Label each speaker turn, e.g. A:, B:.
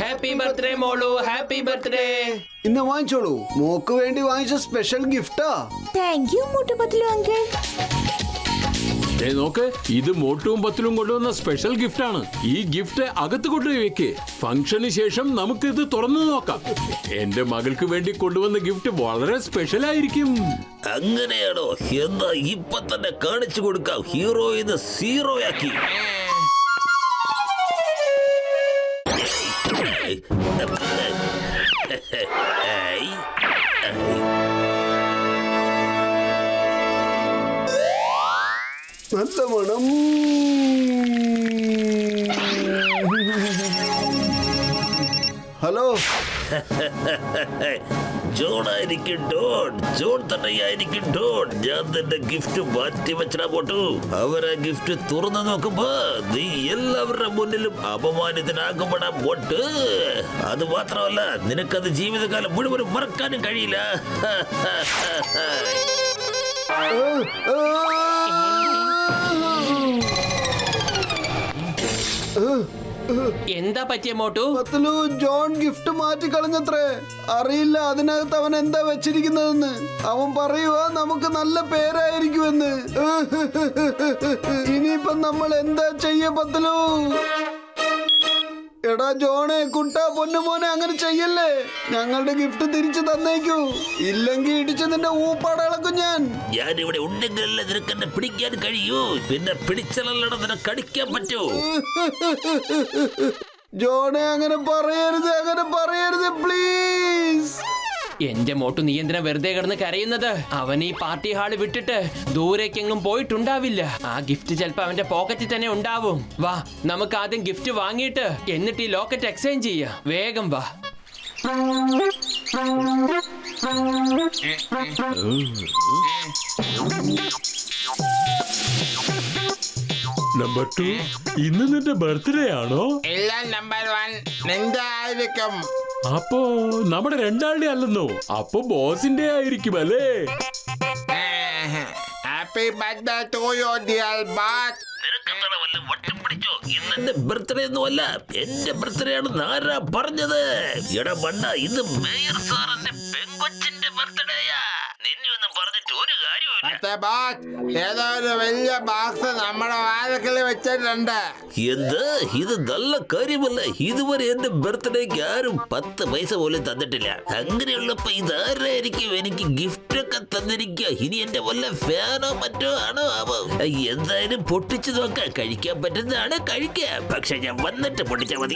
A: Happy birthday മോളു, happy birthday.
B: ഇന്ന് വാങ്ങിച്ചോളൂ, മോക്ക് വേണ്ടി വാങ്ങിച്ച സ്പെഷ്യൽ ഗിഫ്റ്റാ.
C: Thank you Motu Patlu uncle.
D: നോക്ക്, ഇത് മോട്ടും പത്തിലും കൊണ്ടുവന്ന സ്പെഷ്യൽ ഗിഫ്റ്റ് ആണ്. ഈ ഗിഫ്റ്റ് അകത്ത് കൊണ്ടുപോയി വെക്ക്. ഫംഗ്ഷന് ശേഷം നമുക്ക് ഇത് തുറന്നു നോക്കാം. എന്റെ മകൾക്ക് വേണ്ടി കൊണ്ടുവന്ന ഗിഫ്റ്റ് വളരെ സ്പെഷ്യൽ ആയിരിക്കും.
E: അങ്ങനെയാണോ? എന്നാ ഇപ്പൊ തന്നെ കാണിച്ചു കൊടുക്കാം. ഹീറോ ഇത് സീറോയാക്കി.
B: നല്ല മണം. ഹലോ,
E: ജോണായിരിക്കും ഡോൺ. ജോൺ തന്നെയായിരിക്കും ഡോൺ. ഞാൻ നിന്റെ ഗിഫ്റ്റ് മാറ്റി വെച്ചാ പോട്ടു. അവരാ ഗിഫ്റ്റ് തുറന്നു നോക്കുമ്പോ നീ എല്ലാവരുടെ മുന്നിലും അപമാനിതനാകുമ്പോഴാ പോട്ട്. അത് മാത്രമല്ല, നിനക്കത് ജീവിതകാലം മുഴുവനും മറക്കാനും കഴിയില്ല.
A: എന്താ പറ്റിയ മോട്ടു?
B: പത്ലു, ജോൺ ഗിഫ്റ്റ് മാറ്റി കളഞ്ഞത്രേ. അറിയില്ല അതിനകത്ത് അവൻ എന്താ വെച്ചിരിക്കുന്നതെന്ന്. അവൻ പറയുവാ നമുക്ക് നല്ല പേരായിരിക്കുമെന്ന്. ഇനിയിപ്പം നമ്മൾ എന്താ ചെയ്യ പത്ലു? എടാ ജോണെ, കുട്ടാ, പൊന്നുമോനെ, അങ്ങനെ ചെയ്യല്ലേ. ഞങ്ങളുടെ ഗിഫ്റ്റ് തിരിച്ചു തന്നേക്കൂ. ഇല്ലെങ്കിൽ ഇടിച്ചതിന്റെ ഊപ്പാടളക്കും ഞാൻ
E: ഇവിടെ ഉണ്ടെങ്കിലല്ലേ നിനക്ക് എന്നെ പിടിക്കാൻ കഴിയൂ. പിന്നെ പിടിച്ചാലല്ലട നിനക്ക് അടിക്കാൻ പറ്റൂ.
B: ജോണെ, അങ്ങനെ പറയരുത് പ്ലീസ്.
A: എന്റെ മോട്ടു, നീ എന്തിനാ വെറുതെ കിടന്ന് കരയുന്നത്? അവൻ ഈ പാർട്ടി ഹാള് വിട്ടിട്ട് ദൂരേക്കെങ്ങും പോയിട്ടുണ്ടാവില്ല. ആ ഗിഫ്റ്റ് ചിലപ്പോ അവന്റെ പോക്കറ്റിൽ തന്നെ ഉണ്ടാവും. വാ, നമുക്ക് ആദ്യം ഗിഫ്റ്റ് വാങ്ങിയിട്ട് എന്നിട്ട് ഈ ലോക്കറ്റ് എക്സ്ചേഞ്ച് ചെയ്യാം. വേഗം വാ.
D: നമ്പർ 2, ഇന്ന് നിന്റെ ബർത്ത്ഡേ ആണോ?
F: എല്ലാം നമ്പർ 1 നിന്റെ ആയിരിക്കും.
D: അപ്പോ നമ്മുടെ രണ്ടാളുടെ അല്ലെന്നോ? അപ്പൊ ബോസിന്റെ ആയിരിക്കും അല്ലേ?
F: Happy birthday to you dear boss.
E: ഇന്നെന്റെ ബർത്ത്ഡേ ഒന്നുമല്ല, എന്റെ ബർത്ത്ഡേ ആണെന്ന് ആരാ പറഞ്ഞത്? എടാ മണ്ണ, ഇത് മേയർ സാറിന്റെ പെങ്കൊച്ചിന്റെ ബർത്ത്ഡേയാ. നിന്നെ ഒന്നും പറഞ്ഞിട്ട് ഒരു കാര്യമില്ല.
F: ഏതോ ഒരു വലിയ ബോക്സ് നമ്മുടെ വാഴക്കിൽ വെച്ചിട്ടുണ്ട്.
E: എന്ത്? ഇത് നല്ല കാര്യമല്ല. ഇതുവരെ എന്റെ ബർത്ത്ഡേക്ക് ആരും 10 പൈസ പോലും തന്നിട്ടില്ല. അങ്ങനെയുള്ളപ്പോ ഇതാരായിരിക്കും എനിക്ക് ഗിഫ്റ്റ് ഒക്കെ തന്നിരിക്കുക? ഇനി എന്റെ വല്ല ഫാനോ മറ്റോ ആണോ ആവോ? എന്തായാലും പൊട്ടിച്ചു നോക്കാം. കഴിക്കാൻ പറ്റുന്നതാണ് കഴിക്കാം. പക്ഷെ ഞാൻ വന്നിട്ട് പൊട്ടിച്ചാൽ മതി.